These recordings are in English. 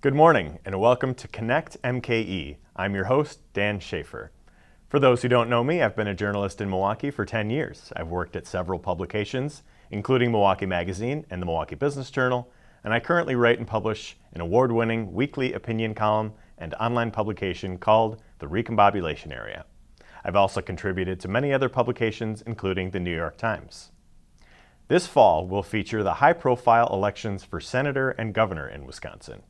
Good morning and welcome to Connect MKE. I'm your host, Dan Shafer. For those who don't know me, I've been a journalist in Milwaukee for 10 years. I've worked at several publications, including Milwaukee Magazine and the Milwaukee Business Journal, and I currently write and publish an award-winning weekly opinion column and online publication called The Recombobulation Area. I've also contributed to many other publications, including the New York Times. This fall will feature the high-profile elections for senator and governor in Wisconsin.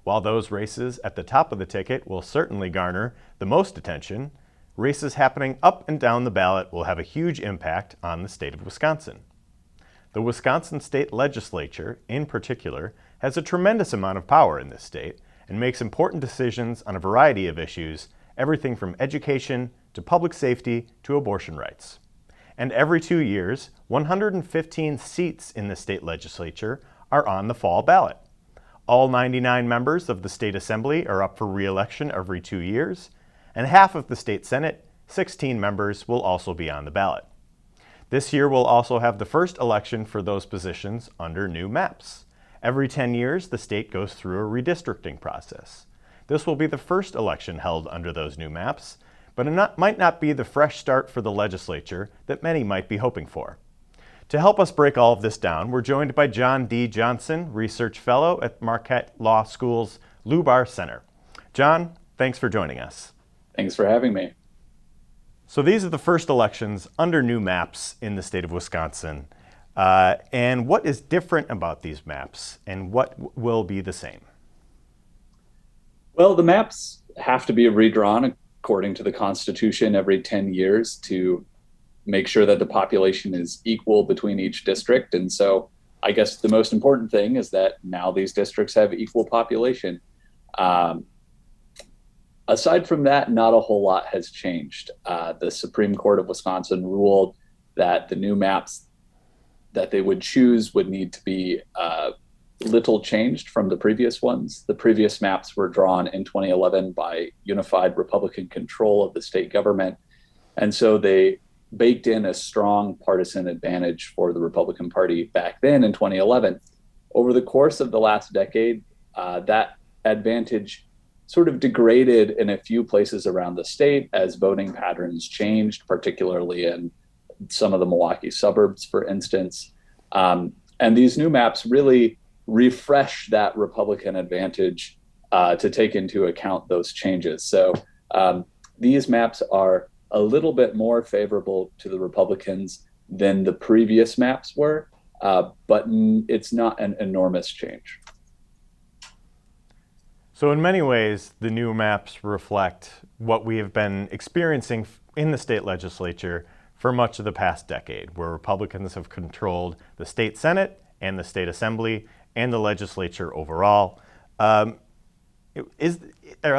While those races at the top of the ticket will certainly garner the most attention, races happening up and down the ballot will have a huge impact on the state of Wisconsin. The Wisconsin State Legislature, in particular, has a tremendous amount of power in this state and makes important decisions on a variety of issues, everything from education to public safety to abortion rights. And every 2 years, 115 seats in the state legislature are on the fall ballot. All 99 members of the state assembly are up for re-election every 2 years, and half of the state senate, 16 members, will also be on the ballot. This year we'll also have the first election for those positions under new maps. Every 10 years, the state goes through a redistricting process. This will be the first election held under those new maps, but it might not be the fresh start for the legislature that many might be hoping for. To help us break all of this down, we're joined by John D. Johnson, Research Fellow at Marquette Law School's Lubar Center. John, thanks for joining us. Thanks for having me. So these are the first elections under new maps in the state of Wisconsin. And what is different about these maps and what will be the same? Well, the maps have to be redrawn according to the Constitution every 10 years to make sure that the population is equal between each district. And so I guess the most important thing is that now these districts have equal population. Aside from that, not a whole lot has changed. The Supreme Court of Wisconsin ruled that the new maps that they would choose would need to be little changed from the previous ones. The previous maps were drawn in 2011 by unified Republican control of the state government. And so they baked in a strong partisan advantage for the Republican Party back then in 2011. Over the course of the last decade, that advantage sort of degraded in a few places around the state as voting patterns changed, particularly in some of the Milwaukee suburbs, for instance. And these new maps really refresh that Republican advantage to take into account those changes. So these maps are a little bit more favorable to the Republicans than the previous maps were, but it's not an enormous change. So in many ways, the new maps reflect what we have been experiencing in the state legislature for much of the past decade, where Republicans have controlled the state Senate and the state assembly and the legislature overall. Are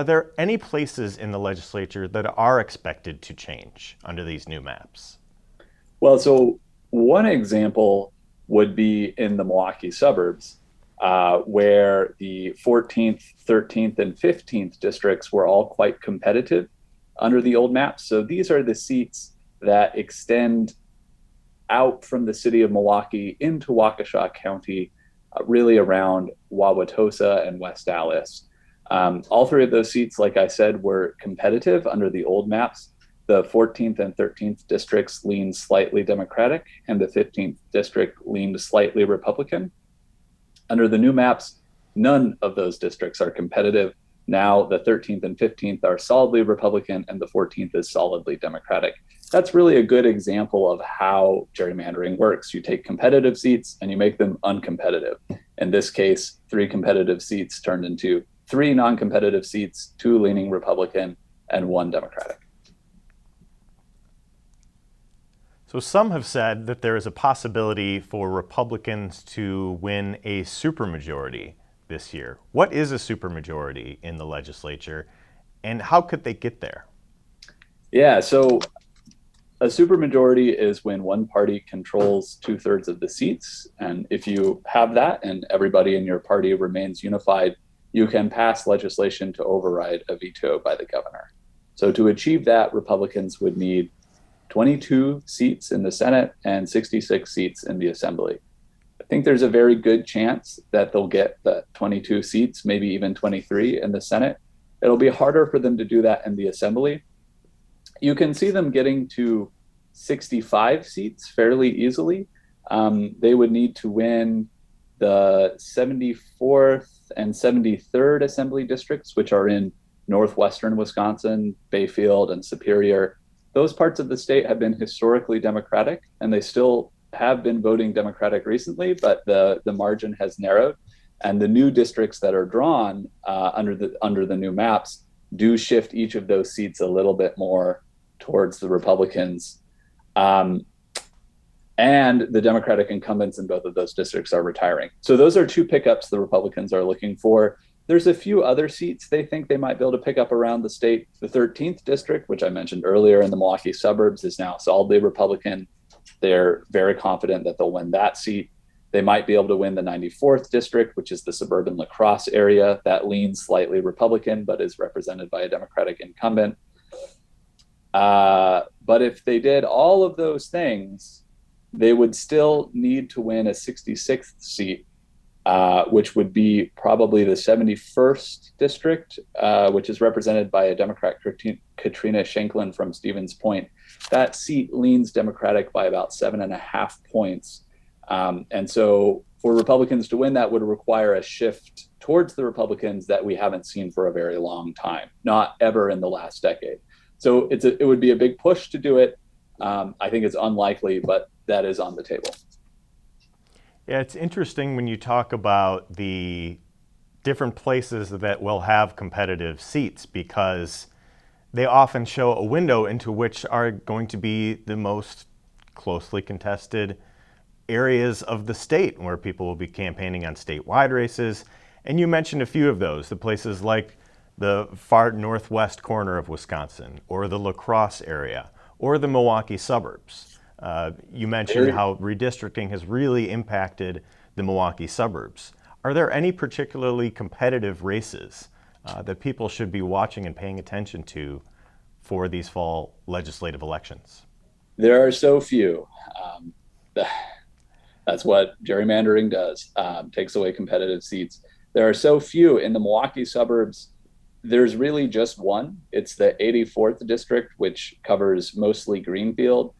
there any places in the legislature that are expected to change under these new maps? Well, so one example would be in the Milwaukee suburbs, where the 14th, 13th, and 15th districts were all quite competitive under the old maps. So these are the seats that extend out from the city of Milwaukee into Waukesha County, really around Wauwatosa and West Allis. All three of those seats, like I said, were competitive under the old maps. The 14th and 13th districts leaned slightly Democratic, and the 15th district leaned slightly Republican. Under the new maps, none of those districts are competitive. Now the 13th and 15th are solidly Republican, and the 14th is solidly Democratic. That's really a good example of how gerrymandering works. You take competitive seats and you make them uncompetitive. In this case, 3 competitive seats turned into 3 non-competitive seats, 2 leaning Republican and 1 Democratic. So some have said that there is a possibility for Republicans to win a supermajority this year. What is a supermajority in the legislature, and how could they get there? Yeah, so a supermajority is when one party controls 2/3 of the seats. And if you have that and everybody in your party remains unified, you can pass legislation to override a veto by the governor. So to achieve that, Republicans would need 22 seats in the Senate and 66 seats in the Assembly. think there's a very good chance that they'll get the 22 seats, maybe even 23 in the Senate. It'll be harder for them to do that in the Assembly. You can see them getting to 65 seats fairly easily. They would need to win the 74th and 73rd Assembly districts, which are in northwestern Wisconsin, Bayfield, and Superior. Those parts of the state have been historically Democratic, and they still have been voting Democratic recently, but the margin has narrowed. And the new districts that are drawn under the new maps do shift each of those seats a little bit more towards the Republicans. And the Democratic incumbents in both of those districts are retiring. So those are two pickups the Republicans are looking for. There's a few other seats they think they might be able to pick up around the state. The 13th district, which I mentioned earlier in the Milwaukee suburbs, is now solidly Republican. They're very confident that they'll win that seat. They might be able to win the 94th district, which is the suburban La Crosse area. That leans slightly Republican, but is represented by a Democratic incumbent. But if they did all of those things, they would still need to win a 66th seat, which would be probably the 71st district, which is represented by a Democrat, Katrina Shanklin from Stevens Point. That seat leans Democratic by about 7.5 points. And so for Republicans to win, that would require a shift towards the Republicans that we haven't seen for a very long time, not ever in the last decade. So it would be a big push to do it. I think it's unlikely, but that is on the table. Yeah, it's interesting when you talk about the different places that will have competitive seats, because they often show a window into which are going to be the most closely contested areas of the state where people will be campaigning on statewide races. And you mentioned a few of those, the places like the far northwest corner of Wisconsin, or the La Crosse area, or the Milwaukee suburbs. You mentioned how redistricting has really impacted the Milwaukee suburbs. Are there any particularly competitive races that people should be watching and paying attention to for these fall legislative elections? There are so few. That's what gerrymandering does, takes away competitive seats. There are so few in the Milwaukee suburbs. There's really just one. It's the 84th district, which covers mostly Greenfield.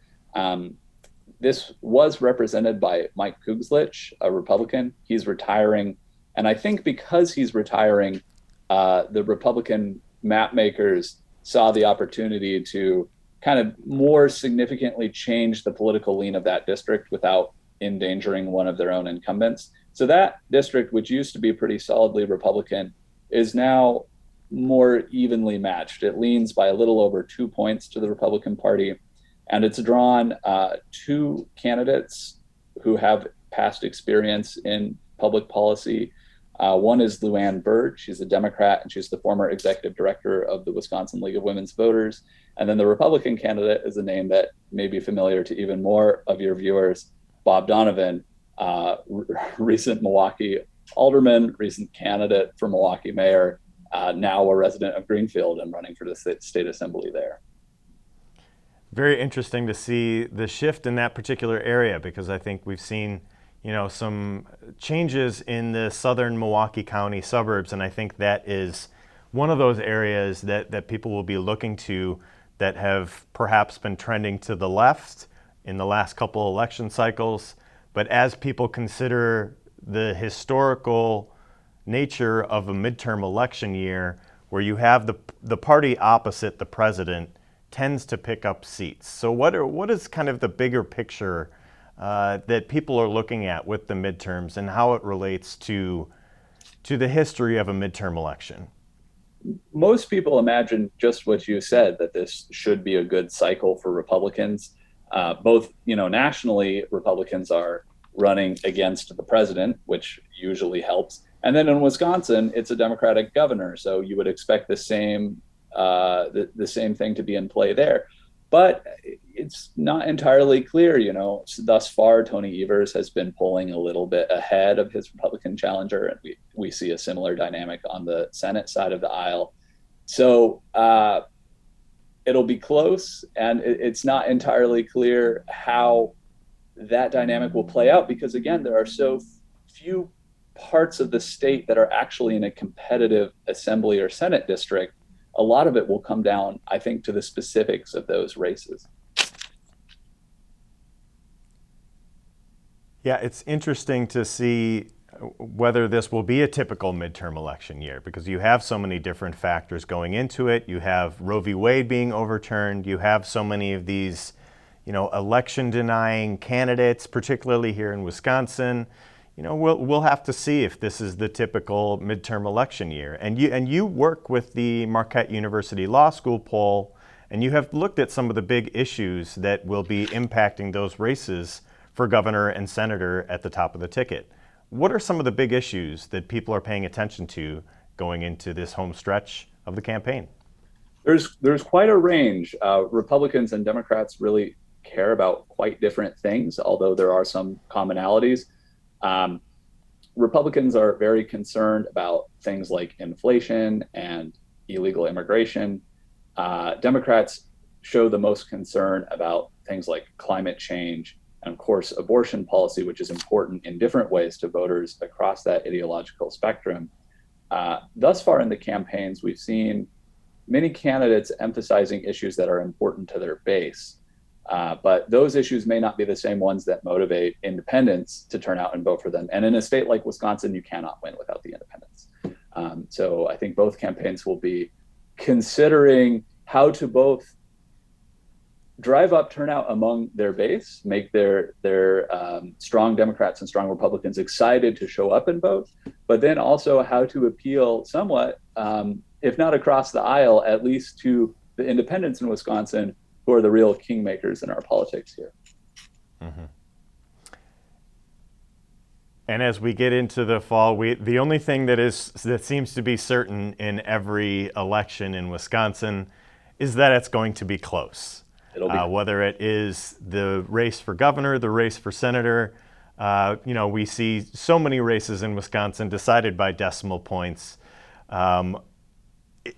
This was represented by Mike Kugzlich, a Republican. He's retiring. And I think because he's retiring, the Republican map makers saw the opportunity to kind of more significantly change the political lean of that district without endangering one of their own incumbents. So that district, which used to be pretty solidly Republican, is now more evenly matched. It leans by a little over 2 points to the Republican Party. And it's drawn two candidates who have past experience in public policy. One is Luann Byrd. She's a Democrat, and she's the former executive director of the Wisconsin League of Women's Voters. And then the Republican candidate is a name that may be familiar to even more of your viewers, Bob Donovan, recent Milwaukee alderman, recent candidate for Milwaukee mayor, now a resident of Greenfield and running for the state assembly there. Very interesting to see the shift in that particular area, because I think we've seen, some changes in the southern Milwaukee County suburbs, and I think that is one of those areas that people will be looking to that have perhaps been trending to the left in the last couple election cycles. But as people consider the historical nature of a midterm election year, where you have the party opposite the president tends to pick up seats. So what is kind of the bigger picture that people are looking at with the midterms, and how it relates to the history of a midterm election? Most people imagine just what you said, that this should be a good cycle for Republicans. Both, nationally, Republicans are running against the president, which usually helps. And then in Wisconsin, it's a Democratic governor, so you would expect the same thing to be in play there. But it's not entirely clear, Thus far, Tony Evers has been pulling a little bit ahead of his Republican challenger, and we see a similar dynamic on the Senate side of the aisle. So it'll be close, and it's not entirely clear how that dynamic will play out because, again, there are so few parts of the state that are actually in a competitive assembly or Senate district. A lot of it will come down, I think, to the specifics of those races. Yeah, it's interesting to see whether this will be a typical midterm election year because you have so many different factors going into it. You have Roe v. Wade being overturned. You have so many of these, election denying candidates, particularly here in Wisconsin. We'll have to see if this is the typical midterm election year. And you work with the Marquette University Law School poll, and you have looked at some of the big issues that will be impacting those races for governor and senator at the top of the ticket. What are some of the big issues that people are paying attention to going into this home stretch of the campaign? There's quite a range. Republicans and Democrats really care about quite different things, although there are some commonalities. Republicans are very concerned about things like inflation and illegal immigration. Democrats show the most concern about things like climate change and, of course, abortion policy, which is important in different ways to voters across that ideological spectrum. Thus far in the campaigns, we've seen many candidates emphasizing issues that are important to their base. But those issues may not be the same ones that motivate independents to turn out and vote for them. And in a state like Wisconsin, you cannot win without the independents. So I think both campaigns will be considering how to both drive up turnout among their base, make their strong Democrats and strong Republicans excited to show up and vote, but then also how to appeal somewhat, if not across the aisle, at least to the independents in Wisconsin, who are the real kingmakers in our politics here. Mm-hmm. And as we get into the fall, the only thing that seems to be certain in every election in Wisconsin is that it's going to be close. Whether it is the race for governor, the race for senator, we see so many races in Wisconsin decided by decimal points.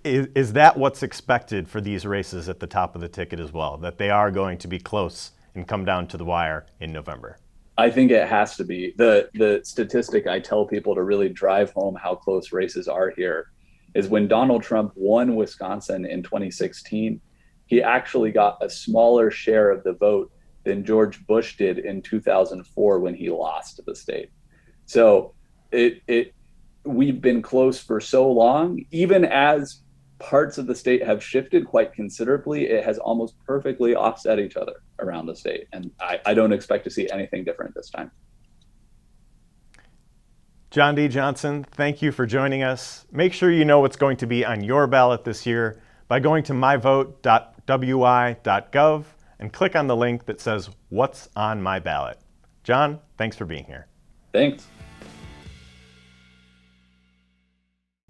Is that what's expected for these races at the top of the ticket as well, that they are going to be close and come down to the wire in November? I think it has to be. The statistic I tell people to really drive home how close races are here is when Donald Trump won Wisconsin in 2016, he actually got a smaller share of the vote than George Bush did in 2004 when he lost the state. So we've been close for so long, even as parts of the state have shifted quite considerably, it has almost perfectly offset each other around the state. And I don't expect to see anything different this time. John D. Johnson, thank you for joining us. Make sure you know what's going to be on your ballot this year by going to myvote.wi.gov and click on the link that says, "What's on my ballot?" John, thanks for being here. Thanks.